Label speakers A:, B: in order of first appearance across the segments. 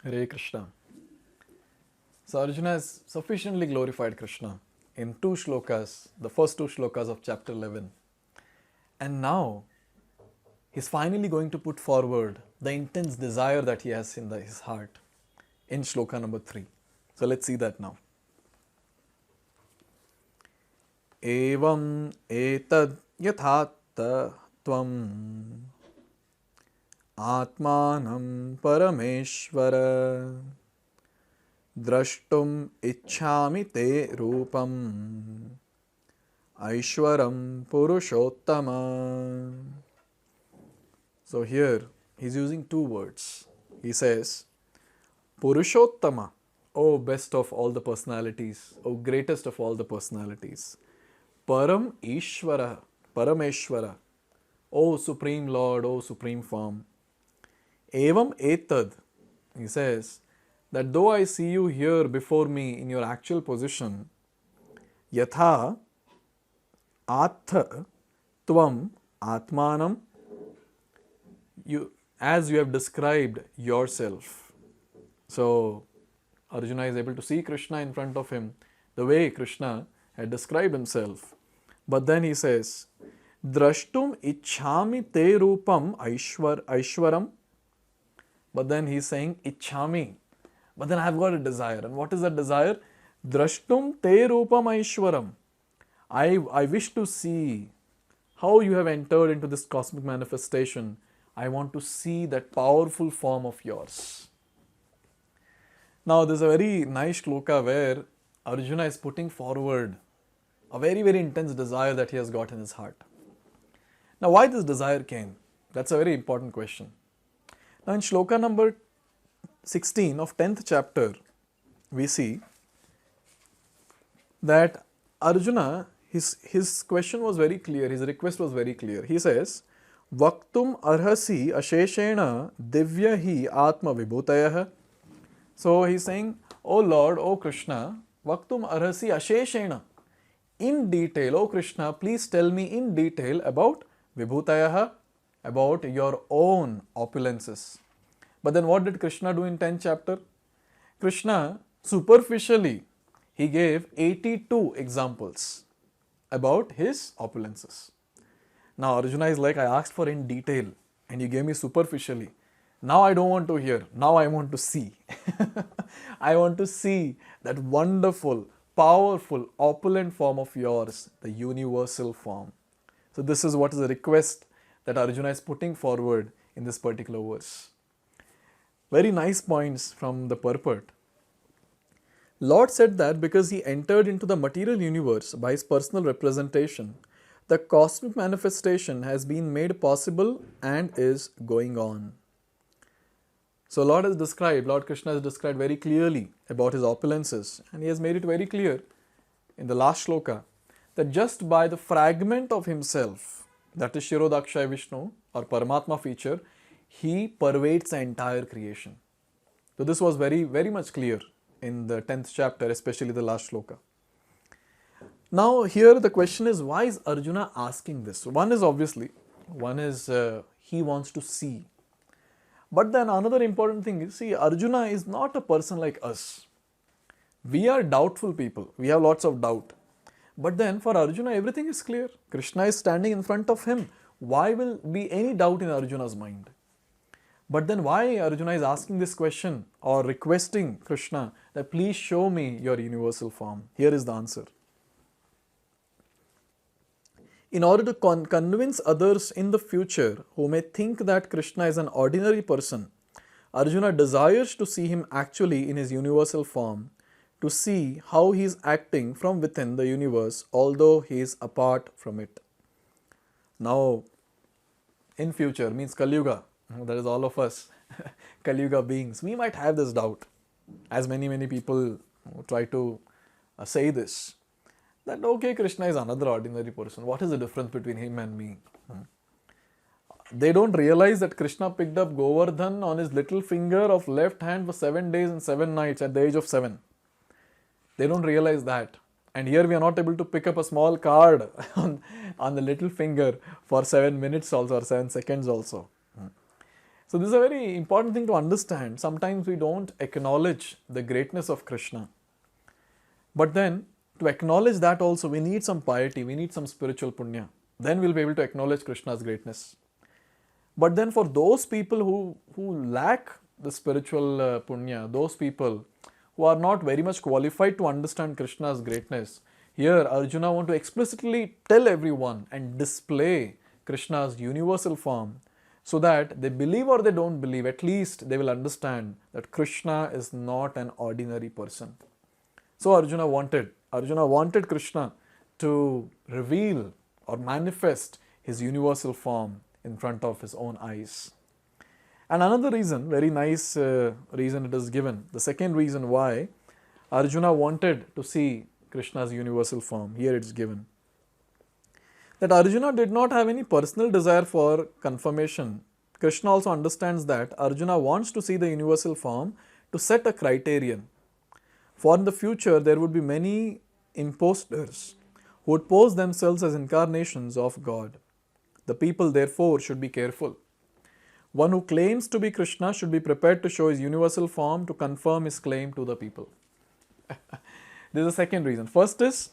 A: Hare Krishna. So Arjuna has sufficiently glorified Krishna in two shlokas, the first two shlokas of chapter 11. And now he's finally going to put forward the intense desire that he has in his heart in shloka number 3. So let's see that now. Evam etad yathāttha tvam ātmānaṁ parameśvara draṣṭum icchāmi te rūpam aiśvaraṁ puruṣottama. So here he's using two words. He says, Puruṣottama, O best of all the personalities, O greatest of all the personalities. Parameśvara, O Supreme Lord, O Supreme Form. Evam etad, he says, that though I see you here before me in your actual position, yathāttha, tvam, ātmānaṁ, as you have described yourself. So Arjuna is able to see Krishna in front of him the way Krishna had described himself. But then he says, draṣṭum icchāmi te rūpam aiśvaraṁ. But then he's saying icchāmi. But then I have got a desire. And what is that desire? Draṣṭum te rūpam aiśvaraṁ. I wish to see how you have entered into this cosmic manifestation. I want to see that powerful form of yours. Now there's a very nice shloka where Arjuna is putting forward a very, very intense desire that he has got in his heart. Now why this desire came? That's a very important question. Now in shloka number 16 of 10th chapter, we see that Arjuna, his question was very clear, his request was very clear. He says, Vaktum arhasi asheshena divya hi atma vibhutayah. So he's saying, O Lord, O Krishna, Vaktum arhasi asheshena. In detail, O Krishna, please tell me in detail about vibhutayah, about your own opulences. But then what did Krishna do in 10th chapter? Krishna, superficially, he gave 82 examples about his opulences. Now Arjuna is like, I asked for in detail and you gave me superficially. Now I don't want to hear. Now I want to see. I want to see that wonderful, powerful, opulent form of yours, the universal form. So this is what is the request that Arjuna is putting forward in this particular verse. Very nice points from the purport. Lord said that because he entered into the material universe by his personal representation, the cosmic manifestation has been made possible and is going on. So Lord Krishna has described very clearly about his opulences, and he has made it very clear in the last shloka that just by the fragment of himself, that is Shirodakshaya Vishnu or Paramatma feature, he pervades the entire creation. So this was very, very much clear in the 10th chapter, especially the last shloka. Now here the question is, why is Arjuna asking this? One is he wants to see. But then another important thing is, see, Arjuna is not a person like us. We are doubtful people. We have lots of doubt. But then for Arjuna, everything is clear. Krishna is standing in front of him. Why will be any doubt in Arjuna's mind? But then why Arjuna is asking this question or requesting Krishna that please show me your universal form? Here is the answer. In order to convince others in the future who may think that Krishna is an ordinary person, Arjuna desires to see him actually in his universal form, to see how he is acting from within the universe, although he is apart from it. Now, in future means Kali Yuga, that is all of us, Kali Yuga beings, we might have this doubt, as many people try to say this, that okay, Krishna is another ordinary person. What is the difference between him and me? They don't realize that Krishna picked up Govardhan on his little finger of left hand for 7 days and 7 nights at the age of 7. They don't realize that. And here we are not able to pick up a small card on the little finger for 7 minutes also or 7 seconds also. So this is a very important thing to understand. Sometimes we don't acknowledge the greatness of Krishna. But then, to acknowledge that also, we need some piety, we need some spiritual punya. Then we'll be able to acknowledge Krishna's greatness. But then for those people who lack the spiritual punya, those people who are not very much qualified to understand Krishna's greatness, here Arjuna want to explicitly tell everyone and display Krishna's universal form, so that they believe or they don't believe, at least they will understand that Krishna is not an ordinary person. So Arjuna wanted Krishna to reveal or manifest his universal form in front of his own eyes. And another reason, very nice reason it is given, the second reason why Arjuna wanted to see Krishna's universal form, here it is given. That Arjuna did not have any personal desire for confirmation. Krishna also understands that Arjuna wants to see the universal form to set a criterion. For in the future there would be many impostors who would pose themselves as incarnations of God. The people therefore should be careful. One who claims to be Krishna should be prepared to show his universal form to confirm his claim to the people. This is the second reason. First is,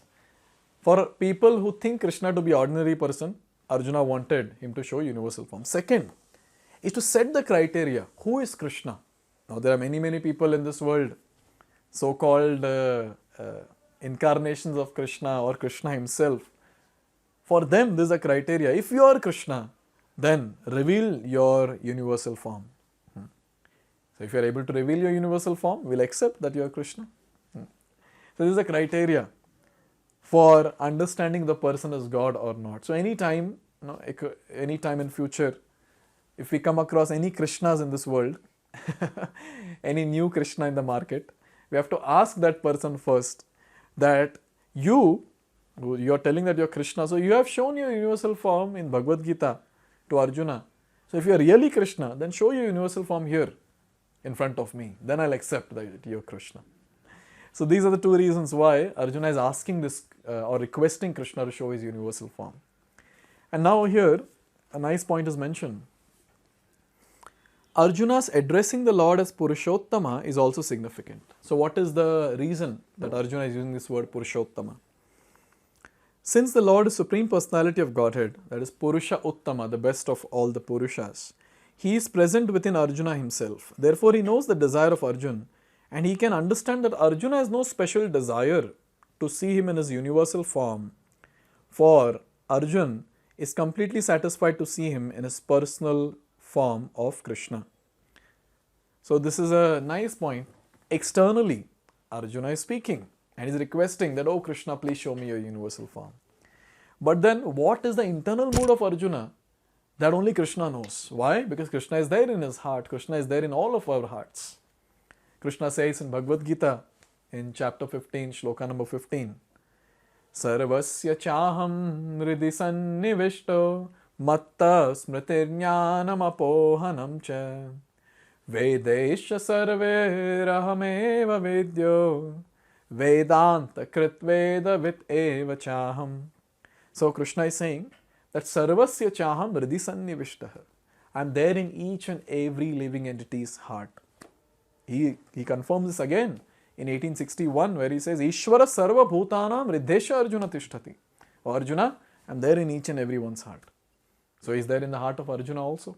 A: for people who think Krishna to be ordinary person, Arjuna wanted him to show universal form. Second is to set the criteria. Who is Krishna? Now there are many people in this world, so-called incarnations of Krishna or Krishna himself. For them this is a criteria. If you are Krishna, then reveal your universal form. So if you are able to reveal your universal form, we'll accept that you are Krishna. So this is a criteria for understanding the person as God or not. So any time in future, if we come across any Krishnas in this world, any new Krishna in the market, we have to ask that person first that you are telling that you are Krishna, so you have shown your universal form in Bhagavad-gita to Arjuna. So if you are really Krishna, then show your universal form here in front of me. Then I'll accept that you are Krishna. So these are the two reasons why Arjuna is asking this or requesting Krishna to show his universal form. And now here a nice point is mentioned. Arjuna's addressing the Lord as puruṣottama is also significant. So what is the reason that Arjuna is using this word puruṣottama? Since the Lord is Supreme Personality of Godhead, that is Purusha-uttama, the best of all the Purushas, he is present within Arjuna himself. Therefore he knows the desire of Arjuna, and he can understand that Arjuna has no special desire to see him in his universal form, for Arjuna is completely satisfied to see him in his personal form of Krishna. So this is a nice point. Externally, Arjuna is speaking and is requesting that, oh Krishna, please show me your universal form. But then what is the internal mood of Arjuna? That only Krishna knows. Why? Because Krishna is there in his heart. Krishna is there in all of our hearts. Krishna says in Bhagavad-gita, in chapter 15, Shloka number 15, Sarvasya chaham hridi sannivishto matta smritirjnanam apohanam cha vedesha sarve rahameva vidyo vedanta kritveda vit eva chaham. So Krishna is saying that sarvasya chaham hridi sannivishtaha. I am there in each and every living entity's heart. He confirms this again in 1861, where he says, Ishvara sarva bhutanam riddhesha Arjuna tishtati. Oh Arjuna, I am there in each and everyone's heart. So he is there in the heart of Arjuna also.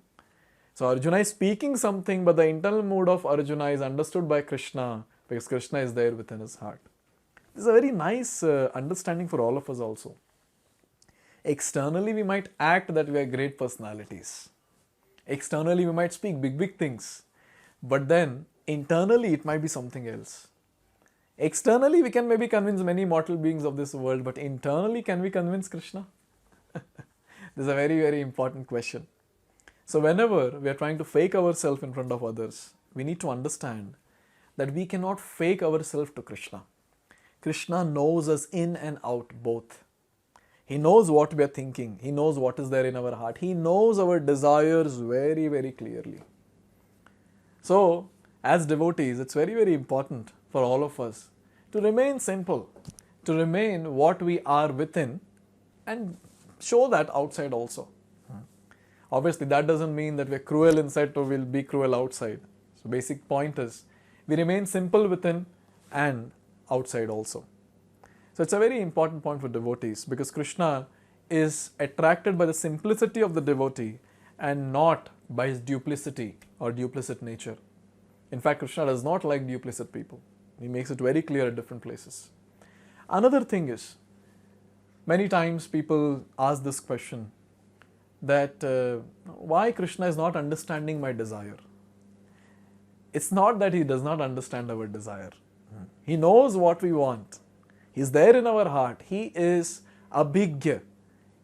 A: So Arjuna is speaking something, but the internal mood of Arjuna is understood by Krishna, because Krishna is there within his heart. This is a very nice understanding for all of us also. Externally we might act that we are great personalities. Externally we might speak big things. But then internally it might be something else. Externally we can maybe convince many mortal beings of this world, but internally can we convince Krishna? This is a very important question. So whenever we are trying to fake ourselves in front of others, we need to understand that we cannot fake ourselves to Krishna. Krishna knows us in and out both. He knows what we are thinking. He knows what is there in our heart. He knows our desires very clearly. So, as devotees, it's very important for all of us to remain simple, to remain what we are within and show that outside also. Obviously, that doesn't mean that we're cruel inside or we'll be cruel outside. So basic point is, we remain simple within and outside also. So it's a very important point for devotees, because Krishna is attracted by the simplicity of the devotee and not by his duplicity or duplicit nature. In fact, Krishna does not like duplicit people. He makes it very clear at different places. Another thing is, many times people ask this question that why Krishna is not understanding my desire. It's not that he does not understand our desire. He knows what we want. He's there in our heart. He is abhigya.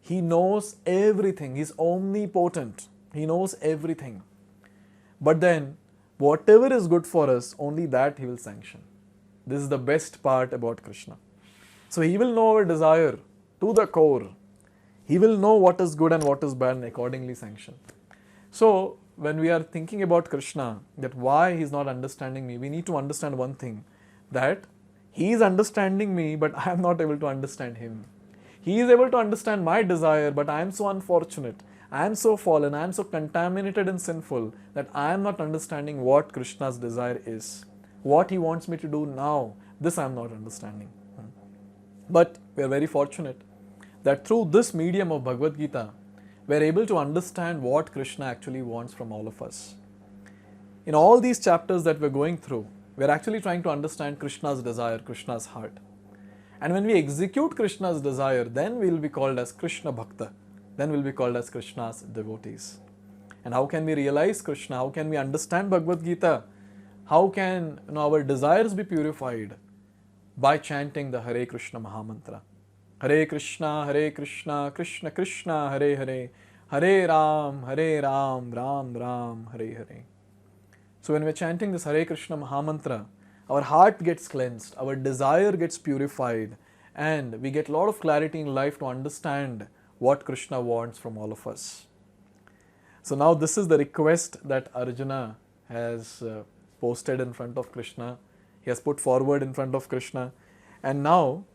A: He knows everything. He's omnipotent. He knows everything. But then, whatever is good for us, only that he will sanction. This is the best part about Krishna. So he will know our desire to the core. He will know what is good and what is bad and accordingly sanction. So when we are thinking about Krishna, that why he is not understanding me, we need to understand one thing, that he is understanding me, but I am not able to understand him. He is able to understand my desire, but I am so unfortunate. I am so fallen, I am so contaminated and sinful that I am not understanding what Krishna's desire is. What he wants me to do now, this I am not understanding. But we are very fortunate that through this medium of Bhagavad-gita, we are able to understand what Krishna actually wants from all of us. In all these chapters that we are going through, we are actually trying to understand Krishna's desire, Krishna's heart. And when we execute Krishna's desire, then we will be called as Krishna Bhakta. Then we will be called as Krishna's devotees. And how can we realize Krishna? How can we understand Bhagavad-gita? How can our desires be purified? By chanting the Hare Krishna Mahamantra. Hare Krishna, Krishna Krishna, Hare Hare, Hare Ram, Ram Ram, Hare Hare. So when we're chanting this Hare Krishna Mahamantra, our heart gets cleansed, our desire gets purified, and we get a lot of clarity in life to understand what Krishna wants from all of us. So now this is the request that Arjuna has posted in front of Krishna. He has put forward in front of Krishna. And now,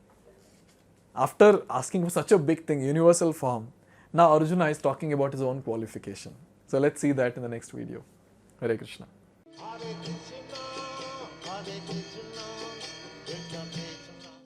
A: after asking for such a big thing, universal form, now Arjuna is talking about his own qualification. So let's see that in the next video. Hare Krishna.
B: Hare Krishna, Krishna Krishna,